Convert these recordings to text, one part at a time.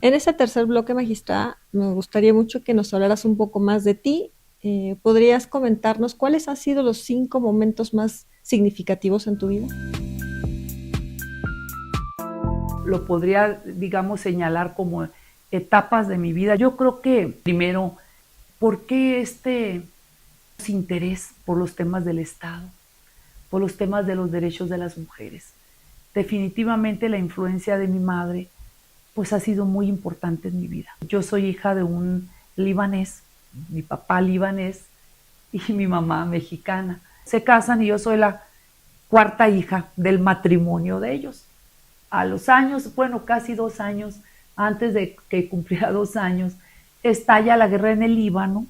En este tercer bloque, magistrada, me gustaría mucho que nos hablaras un poco más de ti. ¿Podrías comentarnos cuáles han sido los 5 momentos más significativos en tu vida? Lo podría, digamos, señalar como etapas de mi vida. Yo creo que primero, ¿por qué este interés por los temas del Estado, por los temas de los derechos de las mujeres? Definitivamente la influencia de mi madre pues ha sido muy importante en mi vida. Yo soy hija de un libanés, mi papá libanés y mi mamá mexicana. Se casan y yo soy la cuarta hija del matrimonio de ellos. A los años, bueno, casi 2 años, antes de que cumpliera 2 años, estalla la guerra en el Líbano.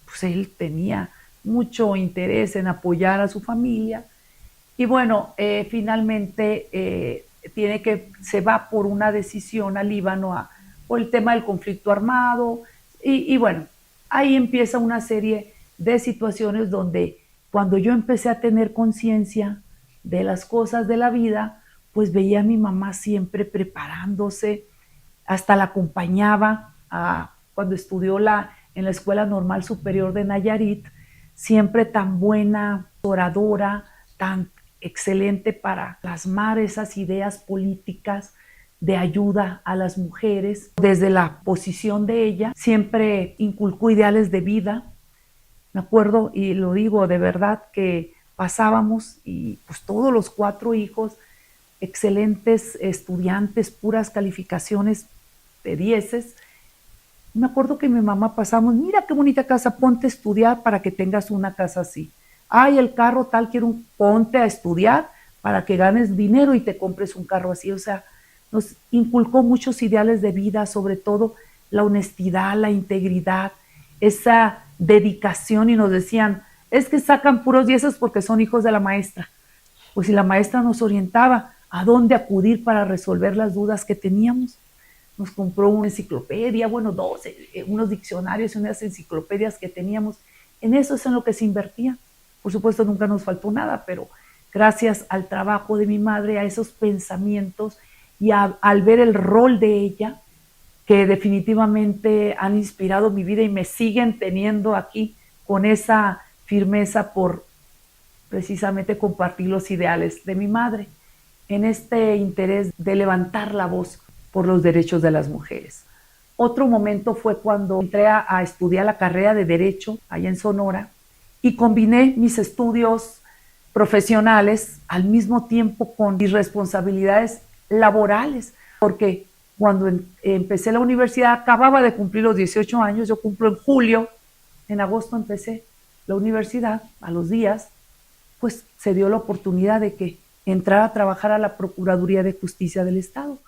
Pues él tenía mucho interés en apoyar a su familia. Y bueno, finalmente se va por una decisión al Líbano por el tema del conflicto armado. Y bueno, ahí empieza una serie de situaciones donde cuando yo empecé a tener conciencia de las cosas de la vida, pues veía a mi mamá siempre preparándose, hasta la acompañaba cuando estudió en la Escuela Normal Superior de Nayarit, siempre tan buena oradora, tan excelente para plasmar esas ideas políticas de ayuda a las mujeres. Desde la posición de ella, siempre inculcó ideales de vida. Me acuerdo, y lo digo de verdad, que pasábamos y pues todos los 4 hijos, excelentes estudiantes, puras calificaciones de 10. Me acuerdo que mi mamá pasamos, mira qué bonita casa, ponte a estudiar para que tengas una casa así. Ay, el carro tal, ponte a estudiar para que ganes dinero y te compres un carro así. O sea, nos inculcó muchos ideales de vida, sobre todo la honestidad, la integridad, esa dedicación, y nos decían, es que sacan puros 10 porque son hijos de la maestra. Pues si la maestra nos orientaba a dónde acudir para resolver las dudas que teníamos. Nos compró una enciclopedia, bueno, unos diccionarios y unas enciclopedias que teníamos. En eso es en lo que se invertía. Por supuesto, nunca nos faltó nada, pero gracias al trabajo de mi madre, a esos pensamientos y al ver el rol de ella, que definitivamente han inspirado mi vida y me siguen teniendo aquí con esa firmeza por precisamente compartir los ideales de mi madre, en este interés de levantar la voz por los derechos de las mujeres. Otro momento fue cuando entré a estudiar la carrera de Derecho allá en Sonora y combiné mis estudios profesionales al mismo tiempo con mis responsabilidades laborales, porque cuando empecé la universidad acababa de cumplir los 18 años, yo cumplo en julio, en agosto empecé la universidad, a los días, pues se dio la oportunidad de que entrara a trabajar a la Procuraduría de Justicia del Estado.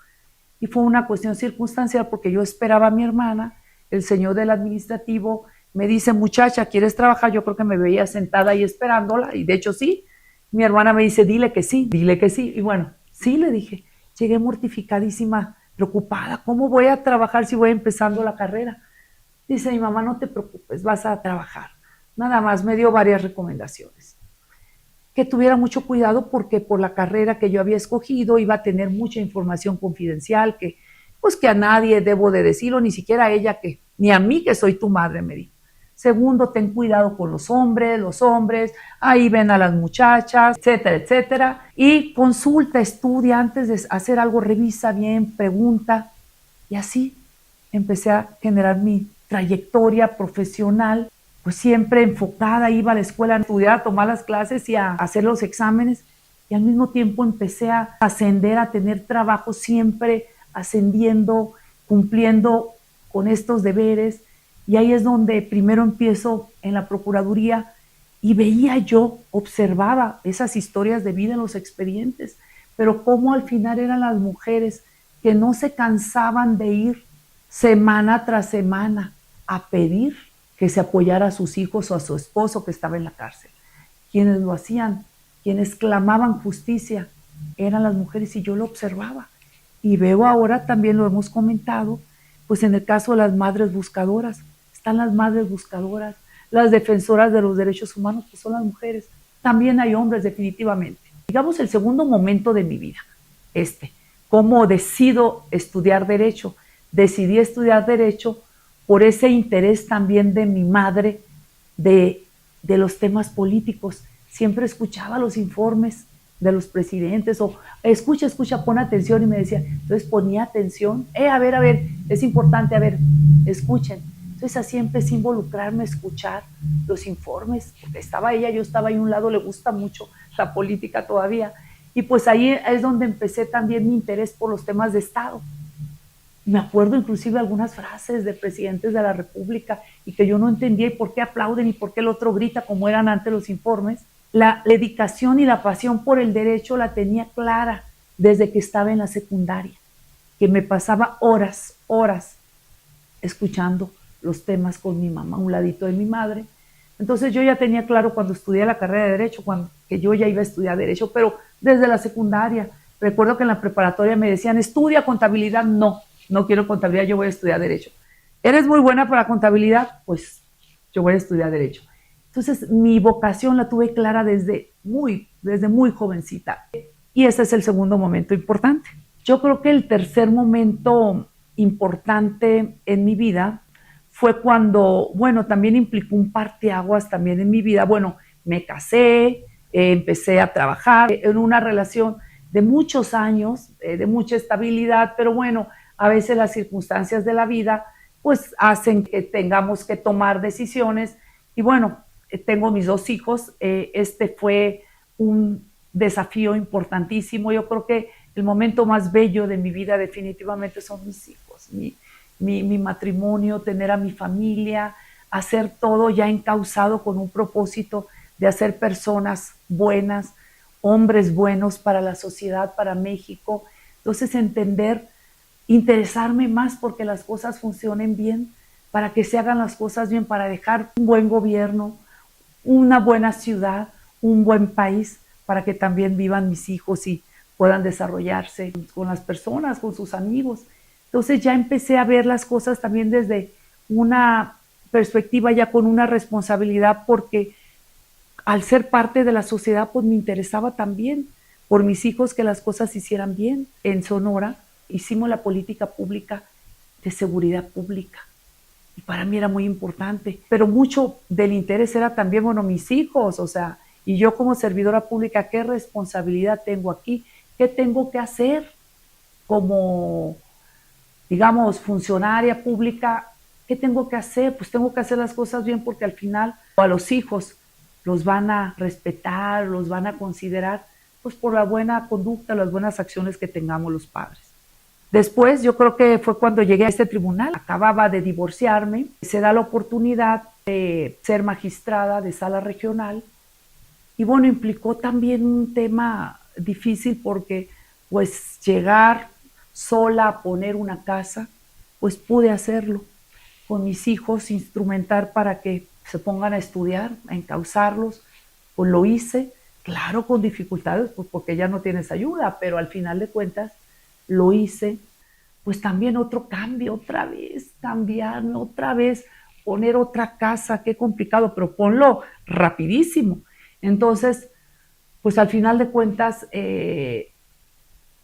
Y fue una cuestión circunstancial porque yo esperaba a mi hermana, el señor del administrativo me dice, muchacha, ¿quieres trabajar? Yo creo que me veía sentada ahí esperándola, y de hecho sí. Mi hermana me dice, dile que sí, dile que sí. Y bueno, sí le dije, llegué mortificadísima, preocupada, ¿cómo voy a trabajar si voy empezando la carrera? Dice mi mamá, no te preocupes, vas a trabajar. Nada más, me dio varias recomendaciones. Que tuviera mucho cuidado porque por la carrera que yo había escogido iba a tener mucha información confidencial pues que a nadie debo de decirlo, ni siquiera a ella, ni a mí que soy tu madre, me dijo. Segundo, ten cuidado con los hombres, ahí ven a las muchachas, etcétera, etcétera. Y consulta, estudia, antes de hacer algo, revisa bien, pregunta. Y así empecé a generar mi trayectoria profesional, pues siempre enfocada, iba a la escuela a estudiar, a tomar las clases y a hacer los exámenes, y al mismo tiempo empecé a ascender, a tener trabajo, siempre ascendiendo, cumpliendo con estos deberes. Y ahí es donde primero empiezo en la Procuraduría y veía yo, observaba esas historias de vida en los expedientes, pero cómo al final eran las mujeres que no se cansaban de ir semana tras semana a pedir que se apoyara a sus hijos o a su esposo que estaba en la cárcel. Quienes lo hacían, quienes clamaban justicia, eran las mujeres, y yo lo observaba. Y veo ahora, también lo hemos comentado, pues en el caso de las madres buscadoras, están las madres buscadoras, las defensoras de los derechos humanos, pues son las mujeres. También hay hombres, definitivamente. Digamos, el segundo momento de mi vida, cómo decido estudiar Derecho. decidí estudiar Derecho por ese interés también de mi madre de los temas políticos. Siempre escuchaba los informes de los presidentes o escucha, pon atención, y me decía, entonces ponía atención, a ver, es importante, a ver, escuchen. Entonces así empecé a involucrarme, a escuchar los informes, porque estaba ella, yo estaba ahí a un lado, le gusta mucho la política todavía, y pues ahí es donde empecé también mi interés por los temas de Estado. Me acuerdo inclusive algunas frases de presidentes de la República y que yo no entendía y por qué aplauden y por qué el otro grita, como eran antes los informes. La dedicación y la pasión por el derecho la tenía clara desde que estaba en la secundaria, que me pasaba horas escuchando los temas con mi mamá, a un ladito de mi madre. Entonces yo ya tenía claro cuando estudié la carrera de Derecho, que yo ya iba a estudiar Derecho, pero desde la secundaria. Recuerdo que en la preparatoria me decían, estudia contabilidad. No quiero contabilidad, yo voy a estudiar Derecho. ¿Eres muy buena para contabilidad? Pues yo voy a estudiar Derecho. Entonces mi vocación la tuve clara desde muy jovencita. Y ese es el segundo momento importante. Yo creo que el tercer momento importante en mi vida fue cuando, bueno, también implicó un parteaguas también en mi vida. Bueno, me casé, empecé a trabajar en una relación de muchos años, de mucha estabilidad, pero bueno, a veces las circunstancias de la vida pues hacen que tengamos que tomar decisiones y bueno, tengo mis 2 hijos, este fue un desafío importantísimo. Yo creo que el momento más bello de mi vida definitivamente son mis hijos, mi matrimonio, tener a mi familia, hacer todo ya encauzado con un propósito de hacer personas buenas, hombres buenos para la sociedad, para México. Entonces entender, interesarme más porque las cosas funcionen bien, para que se hagan las cosas bien, para dejar un buen gobierno, una buena ciudad, un buen país, para que también vivan mis hijos y puedan desarrollarse con las personas, con sus amigos. Entonces ya empecé a ver las cosas también desde una perspectiva ya con una responsabilidad, porque al ser parte de la sociedad pues me interesaba también por mis hijos que las cosas se hicieran bien. En Sonora hicimos la política pública de seguridad pública y para mí era muy importante, pero mucho del interés era también, bueno, mis hijos, o sea, y yo como servidora pública, ¿qué responsabilidad tengo aquí? ¿Qué tengo que hacer como, digamos, funcionaria pública? ¿Qué tengo que hacer? Pues tengo que hacer las cosas bien porque al final a los hijos los van a respetar, los van a considerar, pues por la buena conducta, las buenas acciones que tengamos los padres. Después yo creo que fue cuando llegué a este tribunal, acababa de divorciarme, se da la oportunidad de ser magistrada de sala regional y bueno, implicó también un tema difícil porque pues llegar sola a poner una casa, pues pude hacerlo con mis hijos, instrumentar para que se pongan a estudiar, a encauzarlos, pues lo hice, claro con dificultades, pues porque ya no tienes ayuda, pero al final de cuentas lo hice. Pues también otro cambio, otra vez cambiarme, otra vez poner otra casa, qué complicado, pero ponlo rapidísimo. Entonces, pues al final de cuentas,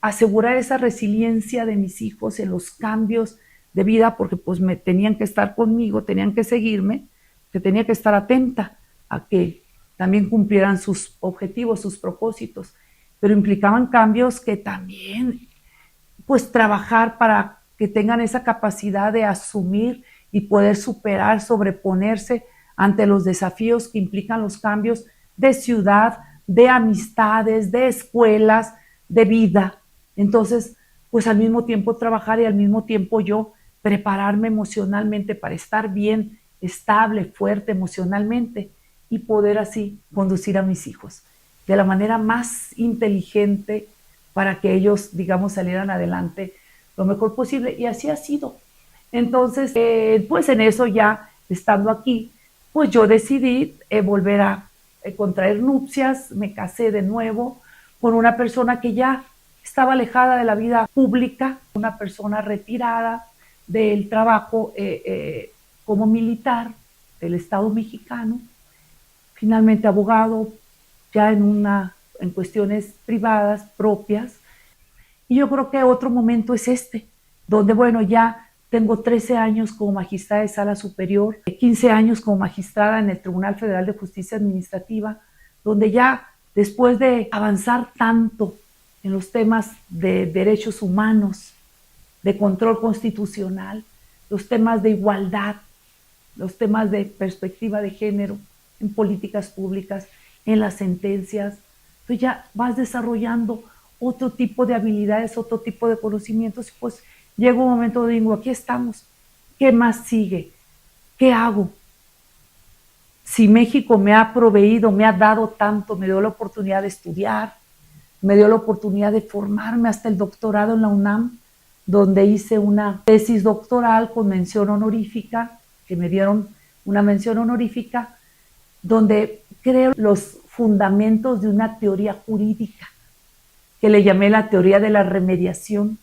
asegurar esa resiliencia de mis hijos en los cambios de vida, porque pues me tenían que estar conmigo, tenían que seguirme, que tenía que estar atenta a que también cumplieran sus objetivos, sus propósitos, pero implicaban cambios que también, pues trabajar para que tengan esa capacidad de asumir y poder superar, sobreponerse ante los desafíos que implican los cambios de ciudad, de amistades, de escuelas, de vida. Entonces, pues al mismo tiempo trabajar y al mismo tiempo yo prepararme emocionalmente para estar bien, estable, fuerte emocionalmente y poder así conducir a mis hijos de la manera más inteligente para que ellos, digamos, salieran adelante lo mejor posible. Y así ha sido. Entonces, pues en eso ya estando aquí, pues yo decidí volver a contraer nupcias, me casé de nuevo con una persona que ya estaba alejada de la vida pública, una persona retirada del trabajo como militar del Estado mexicano, finalmente abogado, ya en cuestiones privadas propias. Y yo creo que otro momento es este, donde bueno, ya Tengo 13 años como magistrada de sala superior, 15 años como magistrada en el Tribunal Federal de Justicia Administrativa, donde ya después de avanzar tanto en los temas de derechos humanos, de control constitucional, los temas de igualdad, los temas de perspectiva de género en políticas públicas, en las sentencias, entonces ya vas desarrollando otro tipo de habilidades, otro tipo de conocimientos, y pues llega un momento donde digo, aquí estamos, ¿qué más sigue? ¿Qué hago? Si México me ha proveído, me ha dado tanto, me dio la oportunidad de estudiar, me dio la oportunidad de formarme hasta el doctorado en la UNAM, donde hice una tesis doctoral con mención honorífica, que me dieron una mención honorífica, donde creo los fundamentos de una teoría jurídica, que le llamé la teoría de la remediación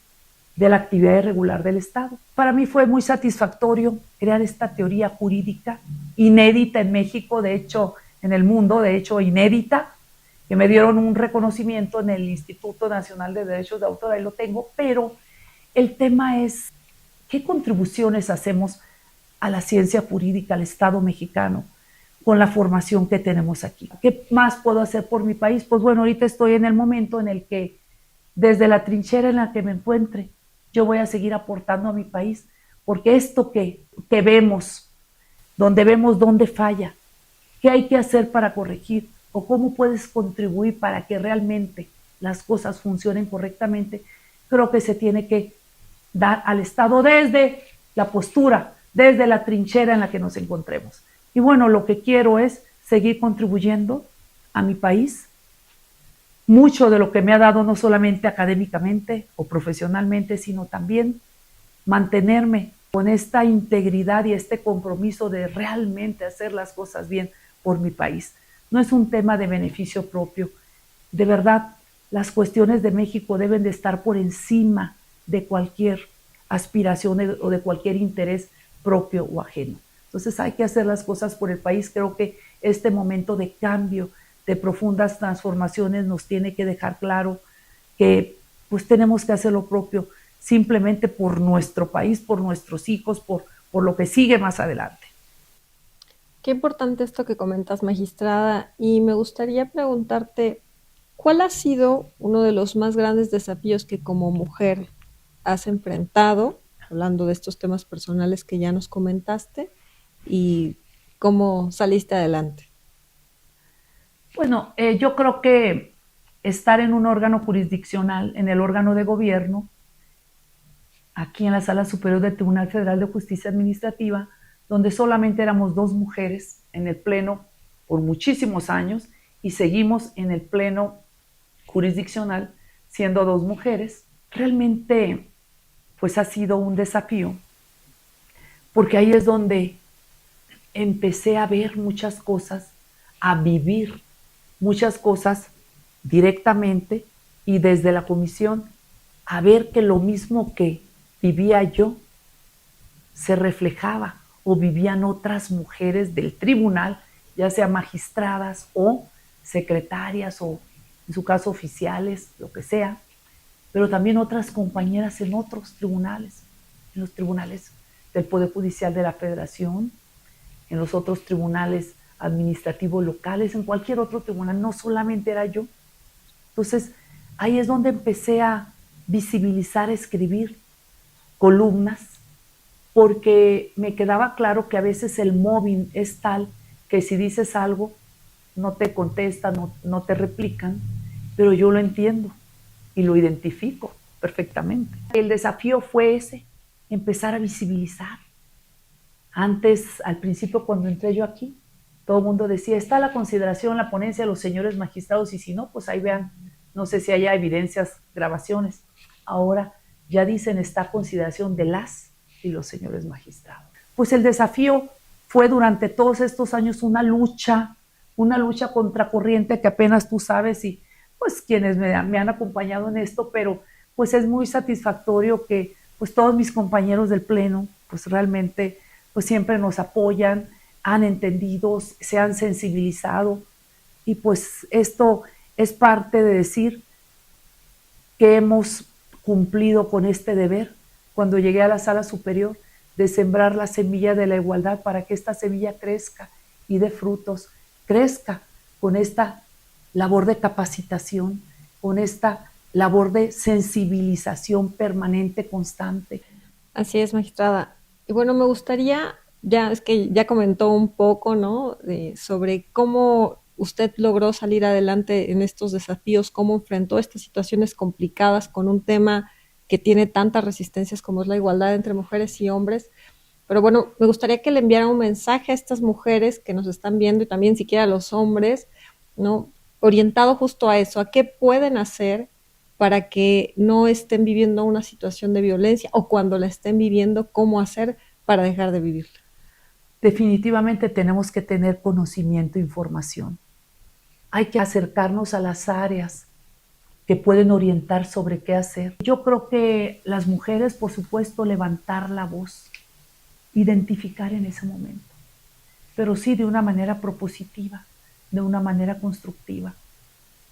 de la actividad irregular del Estado. Para mí fue muy satisfactorio crear esta teoría jurídica, inédita en México, de hecho en el mundo, de hecho inédita, que me dieron un reconocimiento en el Instituto Nacional de Derechos de Autor, ahí lo tengo, pero el tema es qué contribuciones hacemos a la ciencia jurídica, al Estado mexicano, con la formación que tenemos aquí. ¿Qué más puedo hacer por mi país? Pues bueno, ahorita estoy en el momento en el que desde la trinchera en la que me encuentre, yo voy a seguir aportando a mi país, porque esto que vemos, donde vemos dónde falla, qué hay que hacer para corregir, o cómo puedes contribuir para que realmente las cosas funcionen correctamente, creo que se tiene que dar al Estado desde la postura, desde la trinchera en la que nos encontremos. Y bueno, lo que quiero es seguir contribuyendo a mi país. Mucho de lo que me ha dado, no solamente académicamente o profesionalmente, sino también mantenerme con esta integridad y este compromiso de realmente hacer las cosas bien por mi país. No es un tema de beneficio propio. De verdad, las cuestiones de México deben de estar por encima de cualquier aspiración o de cualquier interés propio o ajeno. Entonces hay que hacer las cosas por el país. Creo que este momento de cambio, de profundas transformaciones, nos tiene que dejar claro que pues tenemos que hacer lo propio simplemente por nuestro país, por nuestros hijos, por lo que sigue más adelante. Qué importante esto que comentas, magistrada, y me gustaría preguntarte, ¿cuál ha sido uno de los más grandes desafíos que como mujer has enfrentado, hablando de estos temas personales que ya nos comentaste, y cómo saliste adelante? Bueno, yo creo que estar en un órgano jurisdiccional, en el órgano de gobierno, aquí en la Sala Superior del Tribunal Federal de Justicia Administrativa, donde solamente éramos 2 mujeres en el pleno por muchísimos años y seguimos en el pleno jurisdiccional siendo 2 mujeres, realmente pues ha sido un desafío, porque ahí es donde empecé a ver muchas cosas, a vivir muchas cosas directamente y desde la comisión, a ver que lo mismo que vivía yo se reflejaba o vivían otras mujeres del tribunal, ya sea magistradas o secretarias o en su caso oficiales, lo que sea, pero también otras compañeras en otros tribunales, en los tribunales del Poder Judicial de la Federación, en los otros tribunales administrativos locales, en cualquier otro tribunal, no solamente era yo. Entonces, ahí es donde empecé a visibilizar, escribir columnas, porque me quedaba claro que a veces el mobbing es tal que si dices algo, no te contestan, no te replican, pero yo lo entiendo y lo identifico perfectamente. El desafío fue ese, empezar a visibilizar. Antes, al principio, cuando entré yo aquí, todo el mundo decía, está la consideración, la ponencia de los señores magistrados, y si no, pues ahí vean, no sé si haya evidencias, grabaciones. Ahora ya dicen, está a consideración de las y los señores magistrados. Pues el desafío fue durante todos estos años una lucha contracorriente que apenas tú sabes y pues quienes me han acompañado en esto, pero pues es muy satisfactorio que pues todos mis compañeros del pleno pues realmente pues siempre nos apoyan, han entendido, se han sensibilizado y pues esto es parte de decir que hemos cumplido con este deber cuando llegué a la sala superior, de sembrar la semilla de la igualdad para que esta semilla crezca y dé frutos, crezca con esta labor de capacitación, con esta labor de sensibilización permanente, constante. Así es, magistrada. Y bueno, me gustaría, ya es que ya comentó un poco, ¿no? Sobre cómo usted logró salir adelante en estos desafíos, cómo enfrentó estas situaciones complicadas con un tema que tiene tantas resistencias como es la igualdad entre mujeres y hombres. Pero bueno, me gustaría que le enviara un mensaje a estas mujeres que nos están viendo y también siquiera a los hombres, ¿no? Orientado justo a eso, a qué pueden hacer para que no estén viviendo una situación de violencia o cuando la estén viviendo, cómo hacer para dejar de vivirla. Definitivamente tenemos que tener conocimiento e información. Hay que acercarnos a las áreas que pueden orientar sobre qué hacer. Yo creo que las mujeres, por supuesto, levantar la voz, identificar en ese momento, pero sí de una manera propositiva, de una manera constructiva.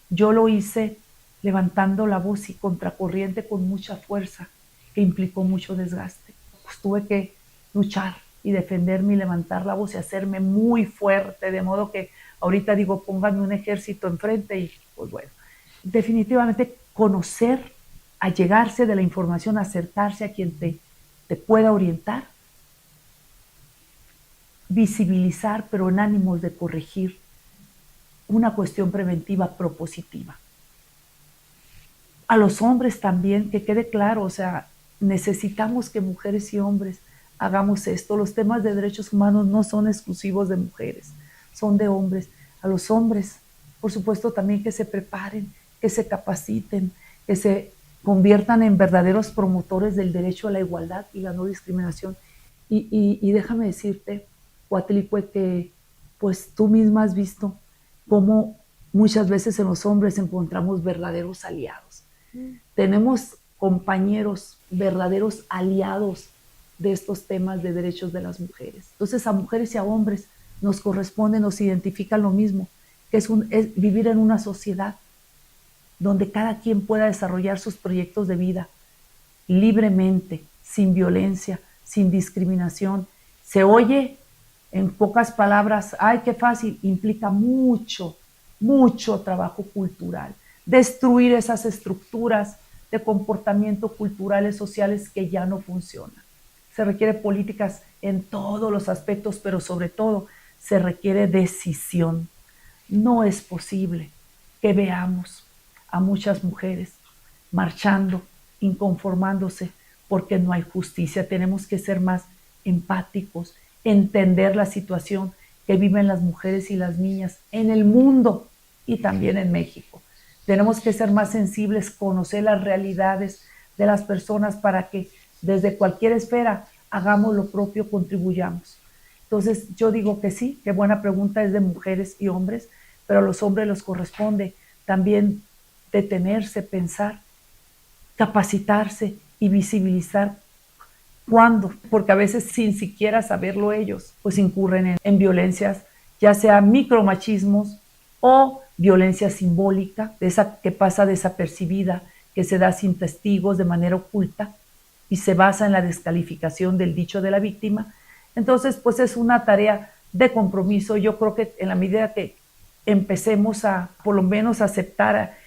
Yo lo hice levantando la voz y contracorriente con mucha fuerza, que implicó mucho desgaste. Pues tuve que luchar y defenderme y levantar la voz y hacerme muy fuerte, de modo que ahorita digo, pónganme un ejército enfrente y pues bueno, definitivamente conocer, allegarse de la información, acercarse a quien te pueda orientar, visibilizar, pero en ánimos de corregir, una cuestión preventiva propositiva. A los hombres también, que quede claro, o sea, necesitamos que mujeres y hombres hagamos esto. Los temas de derechos humanos no son exclusivos de mujeres, son de hombres. A los hombres, por supuesto, también que se preparen, que se capaciten, que se conviertan en verdaderos promotores del derecho a la igualdad y la no discriminación. Y déjame decirte, Coatlicue, que pues tú misma has visto cómo muchas veces en los hombres encontramos verdaderos aliados. Tenemos compañeros, verdaderos aliados de estos temas de derechos de las mujeres. Entonces a mujeres y a hombres nos corresponde, nos identifica lo mismo, que es vivir en una sociedad donde cada quien pueda desarrollar sus proyectos de vida libremente, sin violencia, sin discriminación. Se oye en pocas palabras, ay, qué fácil, implica mucho, mucho trabajo cultural. Destruir esas estructuras de comportamiento culturales, sociales que ya no funcionan. Se requiere políticas en todos los aspectos, pero sobre todo se requiere decisión. No es posible que veamos a muchas mujeres marchando, inconformándose, porque no hay justicia. Tenemos que ser más empáticos, entender la situación que viven las mujeres y las niñas en el mundo y también en México. Tenemos que ser más sensibles, conocer las realidades de las personas para que desde cualquier esfera hagamos lo propio, contribuyamos. Entonces yo digo que sí, qué buena pregunta, es de mujeres y hombres, pero a los hombres les corresponde también detenerse, pensar, capacitarse y visibilizar. ¿Cuándo? Porque a veces sin siquiera saberlo ellos, pues incurren en violencias, ya sea micromachismos o violencia simbólica, de esa que pasa desapercibida, que se da sin testigos de manera oculta y se basa en la descalificación del dicho de la víctima. Entonces, pues es una tarea de compromiso. Yo creo que en la medida que empecemos a, por lo menos, aceptar,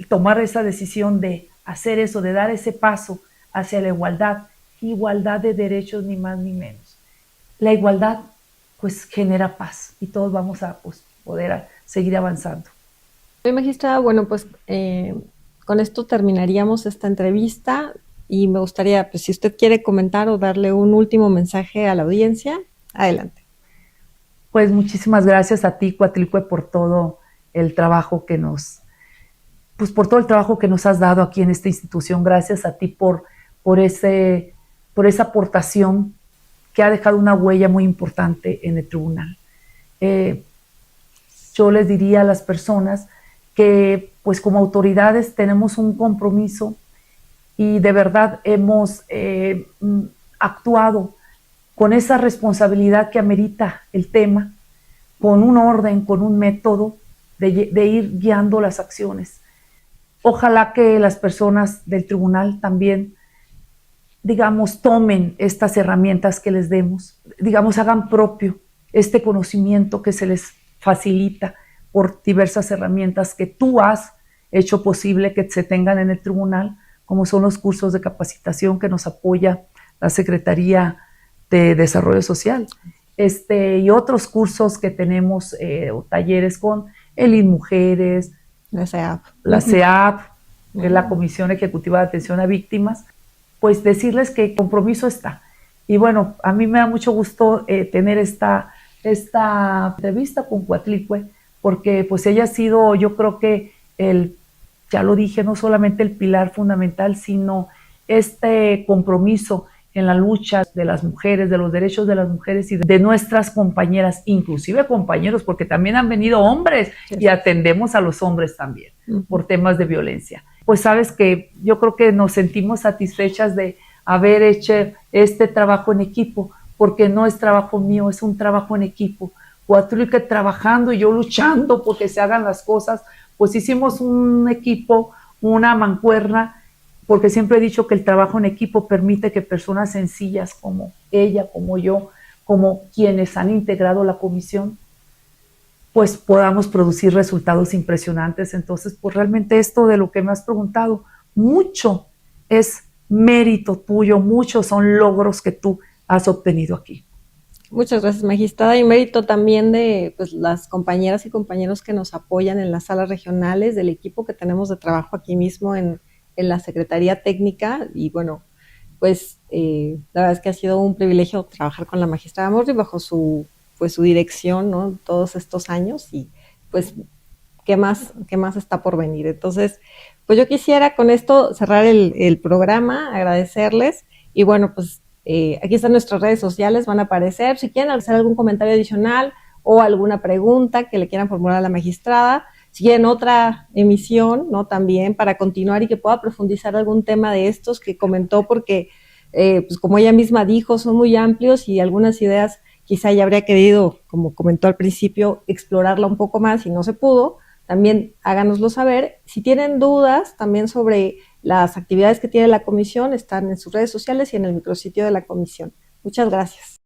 tomar esa decisión de hacer eso, de dar ese paso hacia la igualdad de derechos, ni más ni menos. La igualdad pues genera paz y todos vamos a poder seguir avanzando. Magistrada, bueno, pues con esto terminaríamos esta entrevista y me gustaría, pues si usted quiere comentar o darle un último mensaje a la audiencia, adelante. Pues muchísimas gracias a ti, Coatlicue, por todo el trabajo que por todo el trabajo que nos has dado aquí en esta institución. Gracias a ti por esa aportación que ha dejado una huella muy importante en el tribunal. Yo les diría a las personas que pues como autoridades tenemos un compromiso y de verdad hemos actuado con esa responsabilidad que amerita el tema, con un orden, con un método de ir guiando las acciones. Ojalá que las personas del tribunal también digamos, tomen estas herramientas que les demos, digamos, hagan propio este conocimiento que se les facilita por diversas herramientas que tú has hecho posible que se tengan en el tribunal, como son los cursos de capacitación que nos apoya la Secretaría de Desarrollo Social, y otros cursos que tenemos, o talleres con el INMujeres, La SEAP. la CEAP, que es la Comisión Ejecutiva de Atención a Víctimas, pues decirles que el compromiso está. Y bueno, a mí me da mucho gusto tener esta entrevista con Coatlicue, porque pues ella ha sido, yo creo que ya lo dije, no solamente el pilar fundamental, sino este compromiso en la lucha de las mujeres, de los derechos de las mujeres y de nuestras compañeras, inclusive compañeros, porque también han venido hombres y atendemos a los hombres también por temas de violencia. Pues sabes que yo creo que nos sentimos satisfechas de haber hecho este trabajo en equipo, porque no es trabajo mío, es un trabajo en equipo. Coatlicue trabajando y yo luchando porque se hagan las cosas, pues hicimos un equipo, una mancuerna, porque siempre he dicho que el trabajo en equipo permite que personas sencillas como ella, como yo, como quienes han integrado la comisión, pues podamos producir resultados impresionantes. Entonces, pues realmente esto de lo que me has preguntado, mucho es mérito tuyo, muchos son logros que tú has obtenido aquí. Muchas gracias, magistrada, y mérito también de pues, las compañeras y compañeros que nos apoyan en las salas regionales, del equipo que tenemos de trabajo aquí mismo en la Secretaría Técnica. Y bueno, pues la verdad es que ha sido un privilegio trabajar con la magistrada Morri bajo su dirección, ¿no? Todos estos años, y pues qué más está por venir. Entonces, pues yo quisiera con esto cerrar el programa, agradecerles, y bueno, pues aquí están nuestras redes sociales, van a aparecer. Si quieren hacer algún comentario adicional o alguna pregunta que le quieran formular a la magistrada, si quieren otra emisión, ¿no? También para continuar y que pueda profundizar algún tema de estos que comentó, porque pues como ella misma dijo, son muy amplios y algunas ideas quizá ya habría querido, como comentó al principio, explorarla un poco más y no se pudo. También háganoslo saber. Si tienen dudas también sobre las actividades que tiene la comisión, están en sus redes sociales y en el micrositio de la comisión. Muchas gracias.